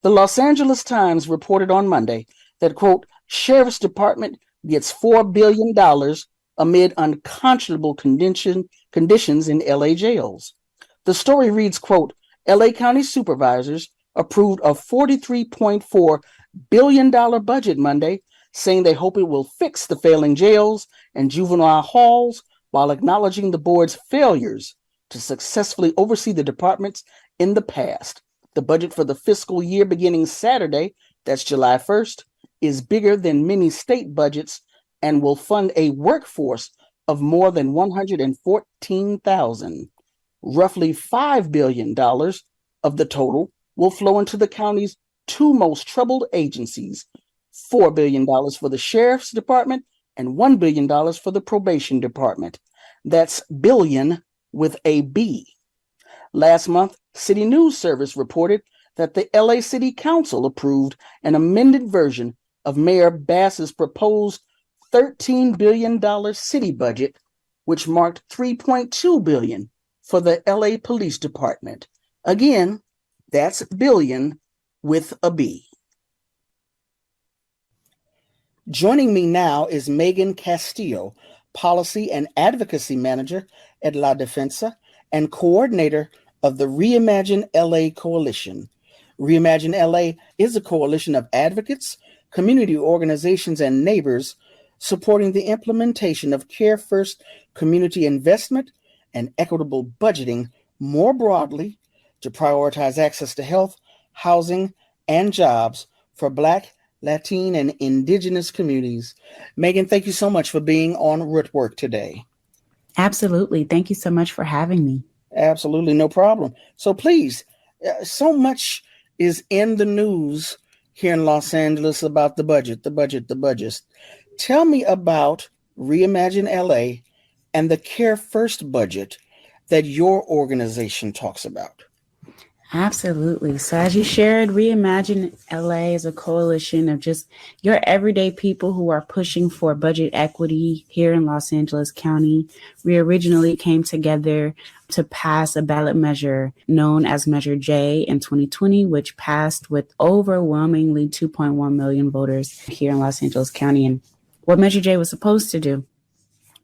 The Los Angeles Times reported on Monday that, quote, Sheriff's Department gets $4 billion amid unconscionable conditions in LA jails. The story reads, quote, LA County supervisors approved a $43.4 billion budget Monday, saying they hope it will fix the failing jails and juvenile halls while acknowledging the board's failures to successfully oversee the departments in the past. The budget for the fiscal year beginning Saturday, that's July 1st, is bigger than many state budgets and will fund a workforce of more than 114,000. Roughly $5 billion of the total will flow into the county's two most troubled agencies, $4 billion for the Sheriff's Department and $1 billion for the Probation Department. That's billion with a B. Last month, City News Service reported that the LA City Council approved an amended version of Mayor Bass's proposed $13 billion city budget, which marked $3.2 billion for the LA Police Department. Again, that's billion with a B. Joining me now is Megan Castillo, Policy and Advocacy Manager at La Defensa and coordinator of the Reimagine LA Coalition. Reimagine LA is a coalition of advocates, community organizations, and neighbors supporting the implementation of Care First community investment and equitable budgeting more broadly to prioritize access to health, housing, and jobs for Black, Latin, and Indigenous communities. Megan, thank you so much for being on Rootwork today. Absolutely. Thank you so much for having me. Absolutely, no problem. So please, so much is in the news here in Los Angeles about the budget. Tell me about Reimagine LA and the Care First budget that your organization talks about. Absolutely. So as you shared, Reimagine LA is a coalition of just your everyday people who are pushing for budget equity here in Los Angeles County. We originally came together to pass a ballot measure known as Measure J in 2020, which passed with overwhelmingly 2.1 million voters here in Los Angeles County. And what Measure J was supposed to do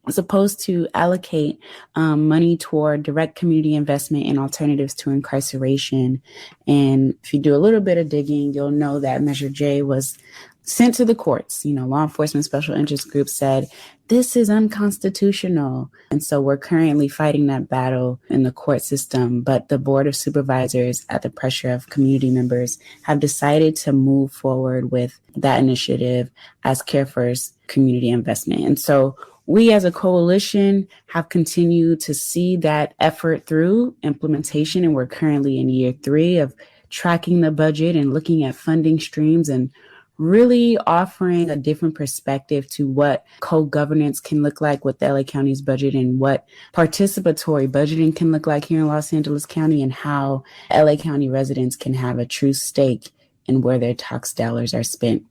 supposed to allocate money toward direct community investment in alternatives to incarceration. And if you do a little bit of digging, you'll know that Measure J was sent to the courts. Law enforcement special interest groups said, this is unconstitutional. And so we're currently fighting that battle in the court system. But the Board of Supervisors, at the pressure of community members, have decided to move forward with that initiative as Care First community investment. And so we as a coalition have continued to see that effort through implementation, and we're currently in year 3 of tracking the budget and looking at funding streams and really offering a different perspective to what co-governance can look like with the LA County's budget and what participatory budgeting can look like here in Los Angeles County, and how LA County residents can have a true stake in where their tax dollars are spent.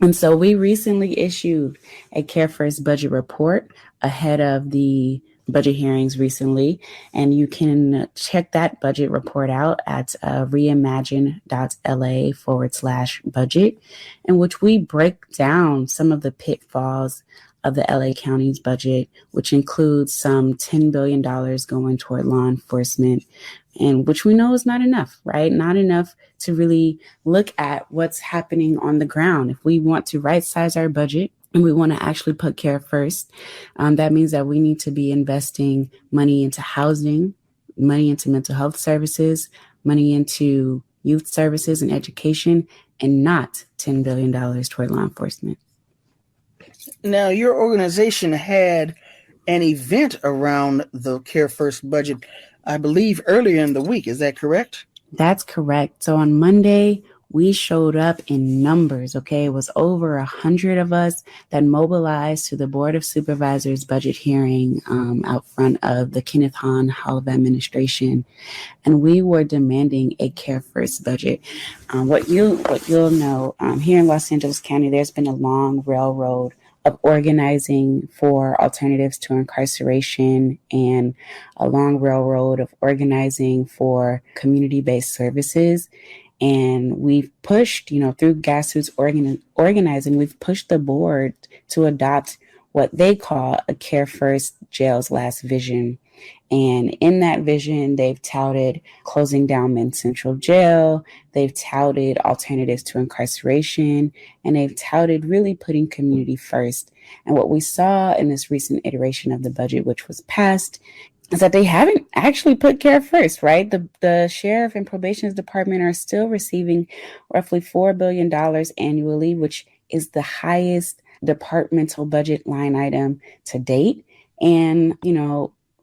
And so we recently issued a Care First budget report ahead of the budget hearings recently, and you can check that budget report out at reimagine.la/budget, in which we break down some of the pitfalls of the LA County's budget, which includes some $10 billion going toward law enforcement, and which we know is not enough, right? Not enough to really look at what's happening on the ground. If we want to right size our budget and we want to actually put care first, that means that we need to be investing money into housing, money into mental health services, money into youth services and education, and not $10 billion toward law enforcement. Now, your organization had an event around the Care First budget, I believe, earlier in the week. Is that correct? That's correct. So on Monday, we showed up in numbers, okay? It was over 100 of us that mobilized to the Board of Supervisors budget hearing out front of the Kenneth Hahn Hall of Administration. And we were demanding a Care First budget. What you'll know, here in Los Angeles County, there's been a long railroad of organizing for alternatives to incarceration and a long railroad of organizing for community-based services. And we've pushed, through grassroots organizing, we've pushed the board to adopt what they call a Care First Jail's Last Vision. And in that vision, they've touted closing down Men's Central Jail, they've touted alternatives to incarceration, and they've touted really putting community first. And what we saw in this recent iteration of the budget, which was passed, is that they haven't actually put care first, right? The sheriff and probation's department are still receiving roughly $4 billion annually, which is the highest departmental budget line item to date. And,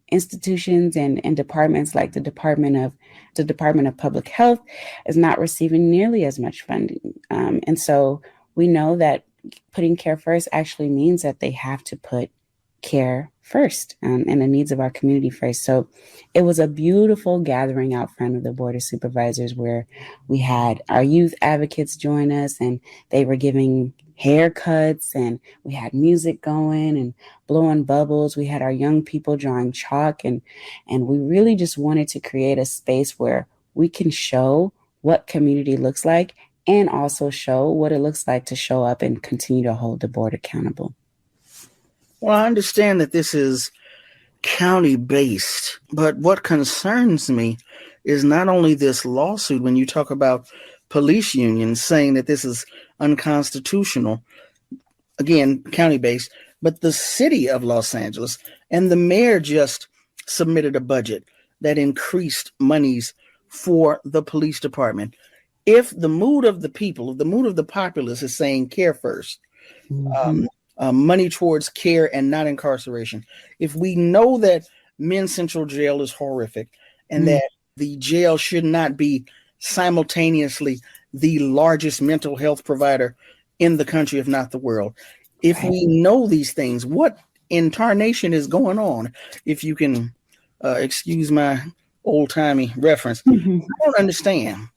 institutions and departments like the Department of Public Health is not receiving nearly as much funding. And so we know that putting care first actually means that they have to put care first and the needs of our community first. So it was a beautiful gathering out front of the Board of Supervisors where we had our youth advocates join us, and they were giving haircuts, and we had music going and blowing bubbles. We had our young people drawing chalk, and we really just wanted to create a space where we can show what community looks like and also show what it looks like to show up and continue to hold the board accountable. Well, I understand that this is county-based, but what concerns me is not only this lawsuit, when you talk about police unions saying that this is unconstitutional, again, county-based, but the city of Los Angeles and the mayor just submitted a budget that increased monies for the police department. If the mood of the people, if the mood of the populace is saying care first, money towards care and not incarceration. If we know that Men's Central Jail is horrific and that the jail should not be simultaneously the largest mental health provider in the country, if not the world, if we know these things, what in tarnation is going on? If you can excuse my old-timey reference, I don't understand.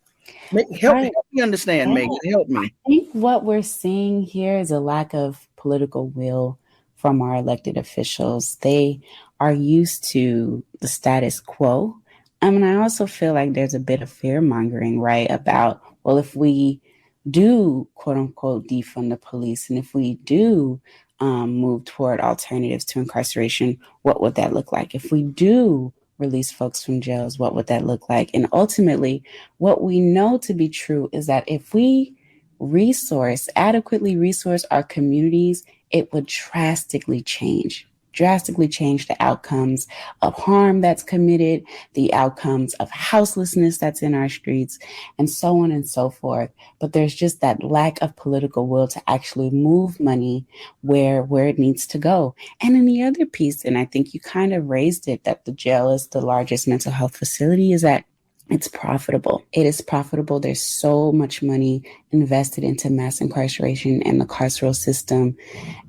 Help me understand, Megan. Help me. I think what we're seeing here is a lack of political will from our elected officials. They are used to the status quo. And I also feel like there's a bit of fear mongering, right? About, well, if we do, quote unquote, defund the police, and if we do move toward alternatives to incarceration, what would that look like? If we do release folks from jails, what would that look like? And ultimately, what we know to be true is that if we adequately resource our communities, it would drastically change the outcomes of harm that's committed, the outcomes of houselessness that's in our streets, and so on and so forth. But there's just that lack of political will to actually move money where it needs to go. And then the other piece, and I think you kind of raised it, that the jail is the largest mental health facility, is that it's profitable. It is profitable. There's so much money invested into mass incarceration and the carceral system,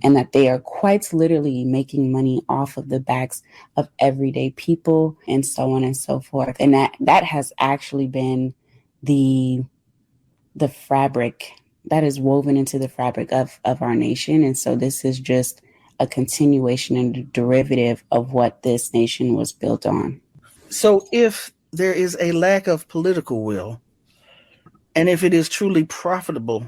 and that they are quite literally making money off of the backs of everyday people and so on and so forth. And that has actually been the fabric that is woven into the fabric of our nation. And so this is just a continuation and a derivative of what this nation was built on. So if there is a lack of political will, and if it is truly profitable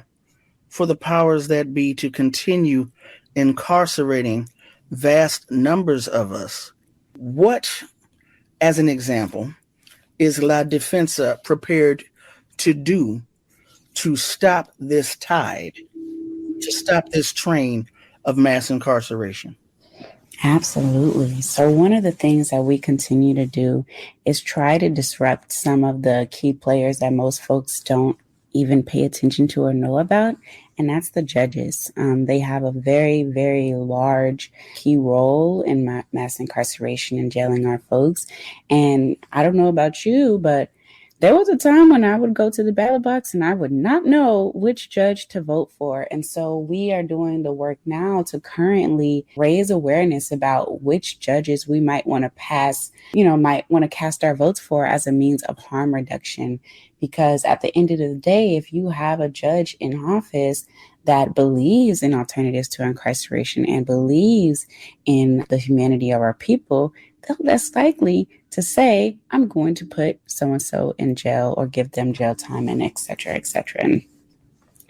for the powers that be to continue incarcerating vast numbers of us, what, as an example, is La Defensa prepared to do to stop this tide, to stop this train of mass incarceration? Absolutely. So one of the things that we continue to do is try to disrupt some of the key players that most folks don't even pay attention to or know about, and that's the judges. They have a very, very large key role in mass incarceration and jailing our folks. And I don't know about you, but there was a time when I would go to the ballot box and I would not know which judge to vote for. And so we are doing the work now to currently raise awareness about which judges we might want to might want to cast our votes for as a means of harm reduction. Because at the end of the day, if you have a judge in office that believes in alternatives to incarceration and believes in the humanity of our people, they're less likely to say, I'm going to put so and so in jail or give them jail time and et cetera, et cetera.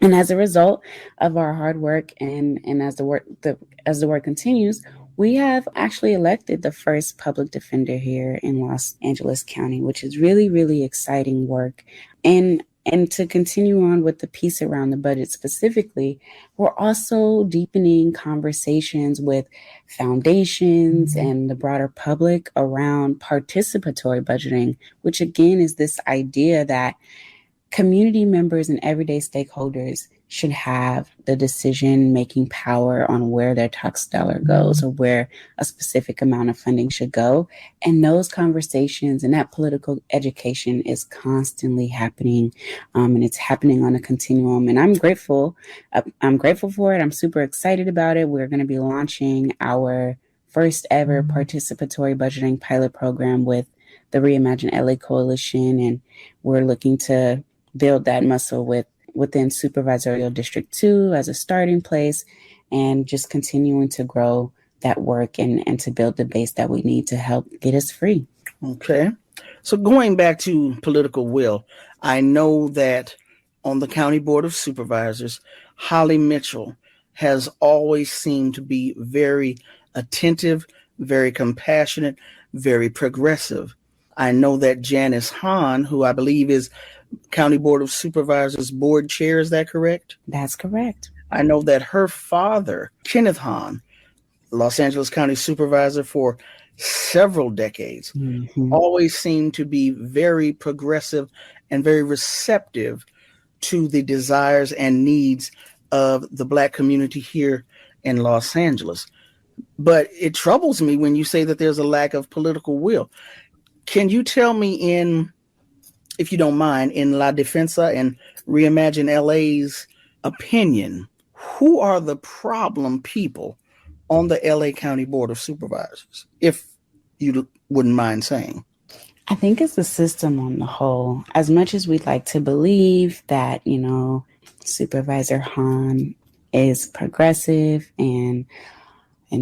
And as a result of our hard work and as the work continues, we have actually elected the first public defender here in Los Angeles County, which is really, really exciting work. And to continue on with the piece around the budget specifically, we're also deepening conversations with foundations and the broader public around participatory budgeting, which again is this idea that community members and everyday stakeholders should have the decision-making power on where their tax dollar goes or where a specific amount of funding should go. And those conversations and that political education is constantly happening, and it's happening on a continuum. And I'm grateful. I'm grateful for it. I'm super excited about it. We're going to be launching our first ever participatory budgeting pilot program with the Reimagine LA Coalition, and we're looking to build that muscle within Supervisorial District 2 as a starting place, and just continuing to grow that work and to build the base that we need to help get us free. Okay. So going back to political will, I know that on the County Board of Supervisors, Holly Mitchell has always seemed to be very attentive, very compassionate, very progressive. I know that Janice Hahn, who I believe is County Board of Supervisors board chair, is that correct? That's correct. I know that her father, Kenneth Hahn, Los Angeles County Supervisor for several decades, always seemed to be very progressive and very receptive to the desires and needs of the Black community here in Los Angeles. But it troubles me when you say that there's a lack of political will. Can you tell me if you don't mind, in La Defensa and Reimagine LA's opinion, who are the problem people on the LA County Board of Supervisors, if you wouldn't mind saying? I think it's the system on the whole. As much as we'd like to believe that, Supervisor Hahn is progressive and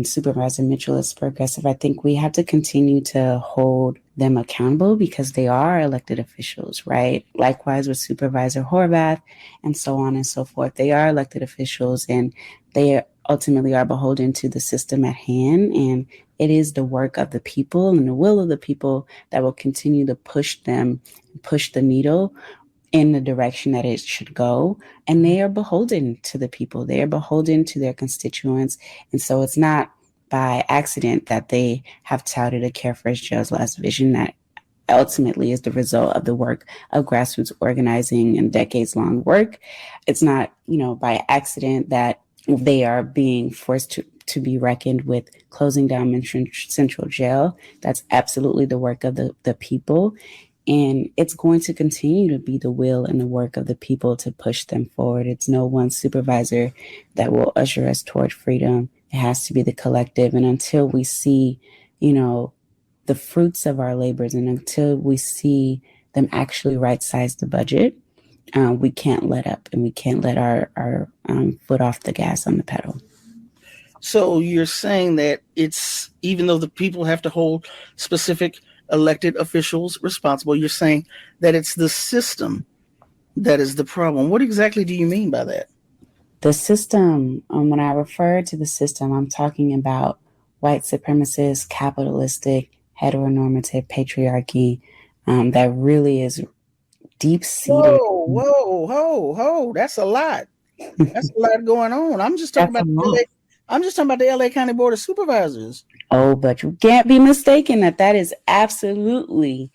Supervisor Mitchell is progressive, I think we have to continue to hold them accountable because they are elected officials, right? Likewise with Supervisor Horvath and so on and so forth. They are elected officials and they ultimately are beholden to the system at hand. And it is the work of the people and the will of the people that will continue to push them, push the needle in the direction that it should go. And they are beholden to the people. They are beholden to their constituents. And so it's not by accident that they have touted a Care First Jail's last vision that ultimately is the result of the work of grassroots organizing and decades-long work. It's not, by accident that they are being forced to be reckoned with closing down Mission Central Jail. That's absolutely the work of the people. And it's going to continue to be the will and the work of the people to push them forward. It's no one supervisor that will usher us toward freedom. It has to be the collective. And until we see, the fruits of our labors and until we see them actually right-size the budget, we can't let up and we can't let our foot off the gas on the pedal. So you're saying that it's, even though the people have to hold specific elected officials responsible, you're saying that it's the system that is the problem. What exactly do you mean by that? The system, when I refer to the system, I'm talking about white supremacist, capitalistic, heteronormative patriarchy that really is deep-seated. Whoa. That's a lot. That's a lot going on. I'm just talking about the LA County Board of Supervisors. Oh, but you can't be mistaken that is absolutely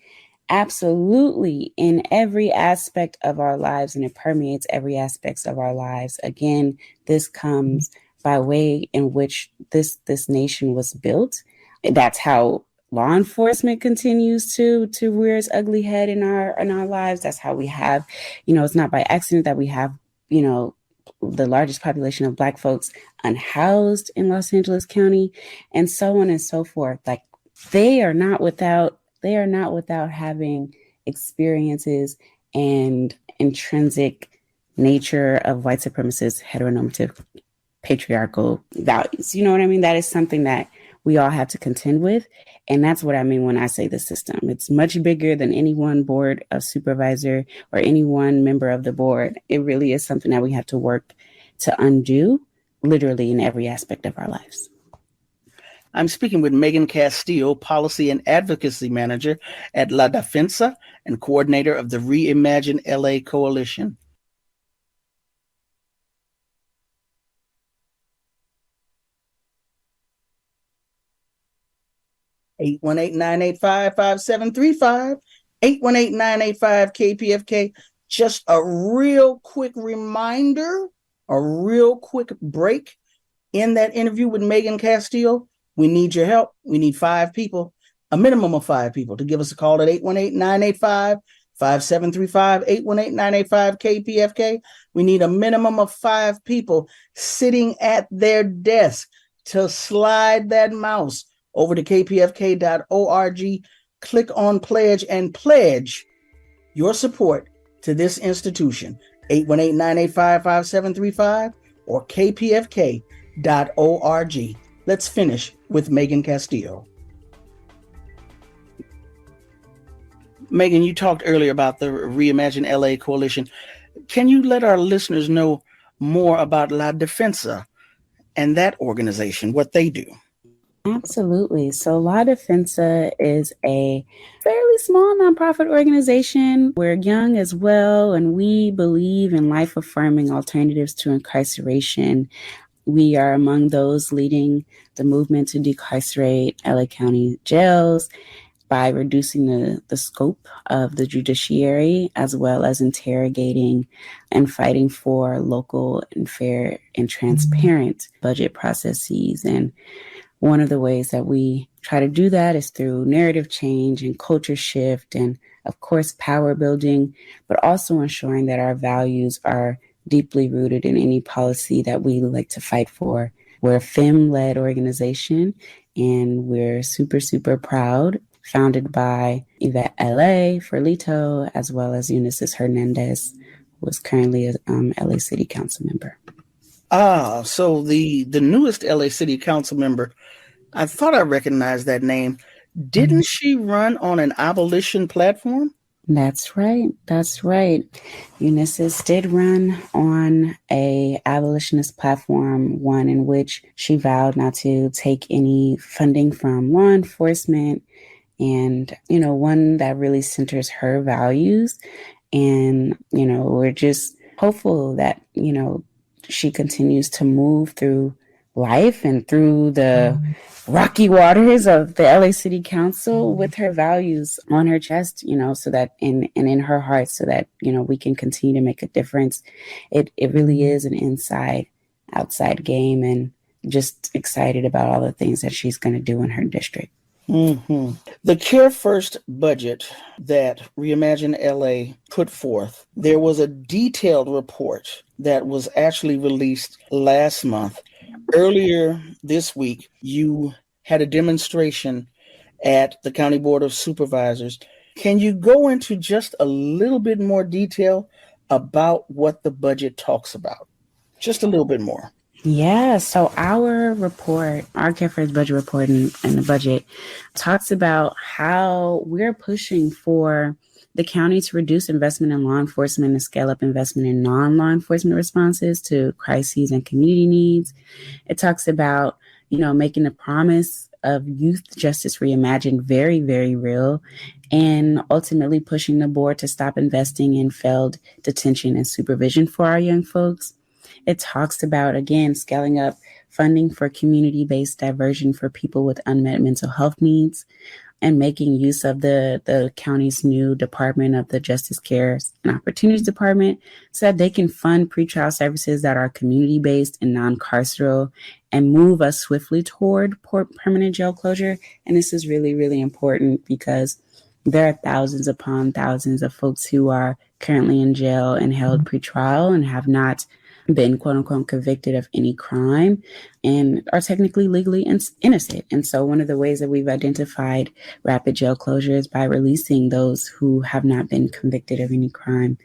in every aspect of our lives, and it permeates every aspect of our lives. Again, this comes by way in which this nation was built. That's how law enforcement continues to rear its ugly head in our lives. That's how we have, it's not by accident that we have, the largest population of Black folks unhoused in Los Angeles County, and so on and so forth. Like they are not without having experiences and intrinsic nature of white supremacist, heteronormative, patriarchal values. You know what I mean? That is something that we all have to contend with. And that's what I mean when I say the system. It's much bigger than any one board of supervisor or any one member of the board. It really is something that we have to work to undo, literally in every aspect of our lives. I'm speaking with Megan Castillo, Policy and Advocacy Manager at La Defensa and coordinator of the Reimagine LA Coalition. Eight 818-985-5735, 818-985-KPFK. Just a real quick reminder, a real quick break in that interview with Megan Castillo. We need your help. We need 5 people, a minimum of 5 people, to give us a call at 818-985-5735, 818-985-KPFK. We need a minimum of 5 people sitting at their desk to slide that mouse over to kpfk.org, click on pledge and pledge your support to this institution, 818-985-5735 or kpfk.org. Let's finish with Megan Castillo. Megan, you talked earlier about the Reimagine LA Coalition. Can you let our listeners know more about La Defensa and that organization, what they do? Absolutely. So La Defensa is a fairly small nonprofit organization. We're young as well, and we believe in life-affirming alternatives to incarceration. We are among those leading the movement to decarcerate LA County jails by reducing the scope of the judiciary, as well as interrogating and fighting for local and fair and transparent budget processes. And one of the ways that we try to do that is through narrative change and culture shift and, of course, power building, but also ensuring that our values are deeply rooted in any policy that we like to fight for. We're a FEM-led organization, and we're super, super proud, founded by Yvette L.A. Ferlito, as well as Eunices Hernandez, who is currently a LA City Council member. So the newest LA City Council member, I thought I recognized that name. Didn't she run on an abolition platform? That's right. That's right. Eunices did run on a abolitionist platform, one in which she vowed not to take any funding from law enforcement, and, one that really centers her values. And, we're just hopeful that, she continues to move through life and through the rocky waters of the LA City Council with her values on her chest, so that and in her heart, so that, we can continue to make a difference. It really is an inside outside game, and just excited about all the things that she's going to do in her district. Mm-hmm. The Care First budget that Reimagine LA put forth, there was a detailed report that was actually released last month. Earlier this week, you had a demonstration at the County Board of Supervisors. Can you go into just a little bit more detail about what the budget talks about? Just a little bit more. Yeah, so our report, our Care First budget report and the budget talks about how we're pushing for the county to reduce investment in law enforcement and scale up investment in non-law enforcement responses to crises and community needs. It talks about, making the promise of youth justice reimagined very, very real, and ultimately pushing the board to stop investing in failed detention and supervision for our young folks. It talks about, again, scaling up funding for community-based diversion for people with unmet mental health needs, and making use of the county's new Department of the Justice Care and Opportunities Department so that they can fund pretrial services that are community-based and non-carceral and move us swiftly toward permanent jail closure. And this is really, really important because there are thousands upon thousands of folks who are currently in jail and held pretrial and have not been, quote unquote, convicted of any crime and are technically legally innocent. And so one of the ways that we've identified rapid jail closure is by releasing those who have not been convicted of any crime.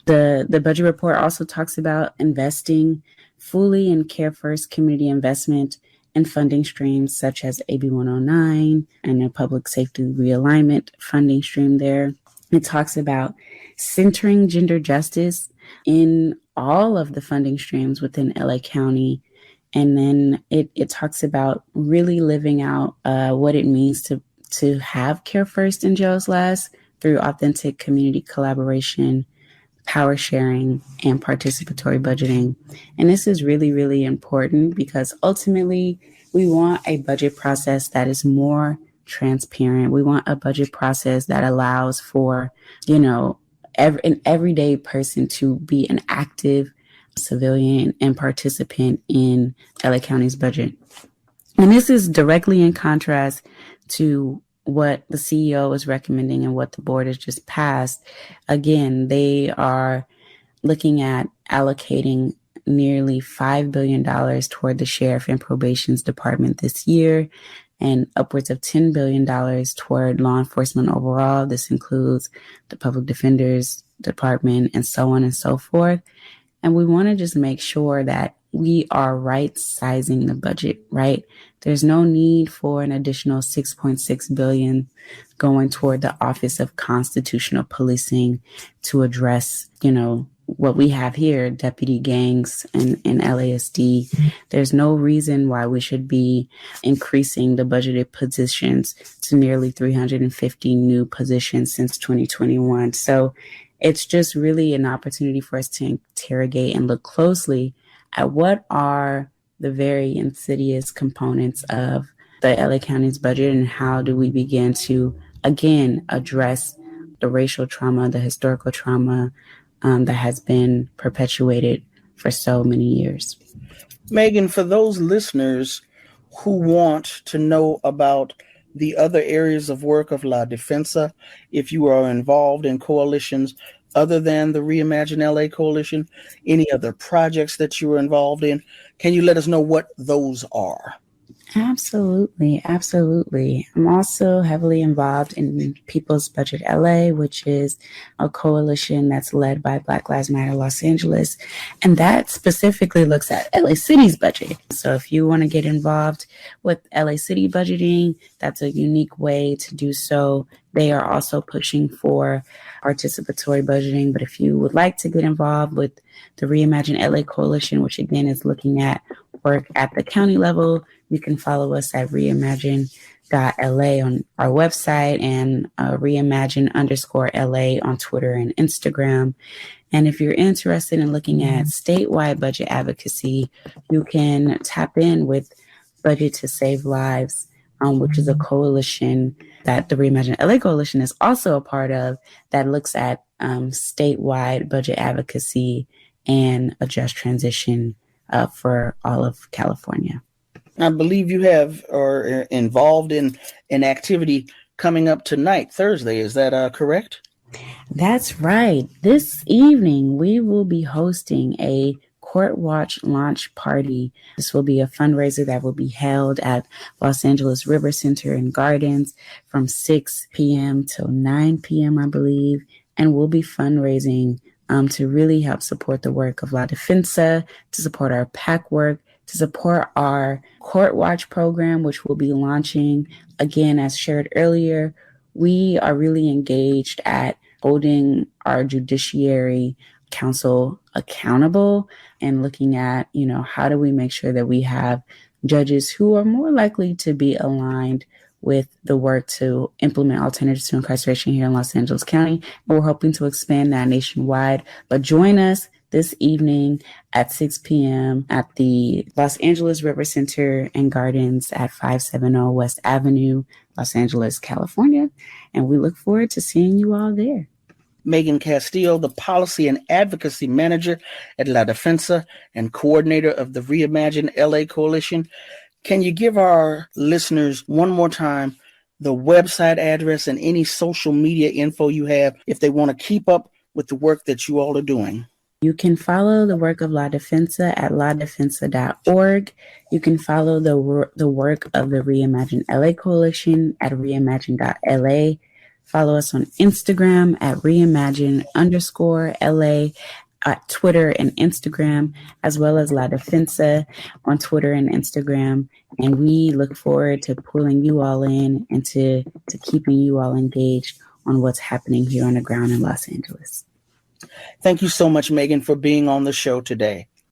The budget report also talks about investing fully in Care First community investment and funding streams such as AB 109 and a public safety realignment funding stream there. It talks about centering gender justice in all of the funding streams within LA County. And then it talks about really living out what it means to have care first and jails last through authentic community collaboration, power sharing, and participatory budgeting. And this is really, really important because ultimately we want a budget process that is more transparent. We want a budget process that allows for, an everyday person to be an active civilian and participant in LA County's budget. And this is directly in contrast to what the CEO is recommending and what the board has just passed. Again, they are looking at allocating nearly $5 billion toward the Sheriff and Probation's Department this year and upwards of $10 billion toward law enforcement overall. This includes the Public Defender's Department and so on and so forth. And we want to just make sure that we are right sizing the budget, right? There's no need for an additional $6.6 billion going toward the Office of Constitutional Policing to address, what we have here, deputy gangs and LASD. There's no reason why we should be increasing the budgeted positions to nearly 350 new positions since 2021. So it's just really an opportunity for us to interrogate and look closely at what are the very insidious components of the LA County's budget and how do we begin to, again, address the racial trauma, the historical trauma that has been perpetuated for so many years. Megan, for those listeners who want to know about the other areas of work of La Defensa, if you are involved in coalitions other than the Reimagine LA Coalition, any other projects that you are involved in, can you let us know what those are? Absolutely. I'm also heavily involved in People's Budget LA, which is a coalition that's led by Black Lives Matter Los Angeles. And that specifically looks at LA City's budget. So if you want to get involved with LA City budgeting, that's a unique way to do so. They are also pushing for participatory budgeting. But if you would like to get involved with the Reimagine LA Coalition, which again is looking at work at the county level, you can follow us at reimagine.la on our website and reimagine_LA on Twitter and Instagram. And if you're interested in looking at statewide budget advocacy, you can tap in with Budget to Save Lives, which is a coalition that the Reimagine LA Coalition is also a part of that looks at statewide budget advocacy and a just transition for all of California. I believe you are involved in an activity coming up tonight, Thursday. Is that correct? That's right. This evening, we will be hosting a Court Watch launch party. This will be a fundraiser that will be held at Los Angeles River Center and Gardens from 6 p.m. till 9 p.m., I believe. And we'll be fundraising to really help support the work of La Defensa, to support our PAC work, to support our Court Watch program, which will be launching. Again, as shared earlier, we are really engaged at holding our judiciary council accountable and looking at, how do we make sure that we have judges who are more likely to be aligned with the work to implement alternatives to incarceration here in Los Angeles County. We're hoping to expand that nationwide, but join us this evening at 6 p.m. at the Los Angeles River Center and Gardens at 570 West Avenue, Los Angeles, California. And we look forward to seeing you all there. Megan Castillo, the Policy and Advocacy Manager at La Defensa and coordinator of the Reimagine LA Coalition. Can you give our listeners one more time the website address and any social media info you have if they want to keep up with the work that you all are doing? You can follow the work of La Defensa at ladefensa.org. You can follow the work of the Reimagine LA Coalition at reimagine.la. Follow us on Instagram at reimagine_LA. at Twitter and Instagram, as well as La Defensa on Twitter and Instagram. And we look forward to pulling you all in and to keeping you all engaged on what's happening here on the ground in Los Angeles. Thank you so much, Megan, for being on the show today.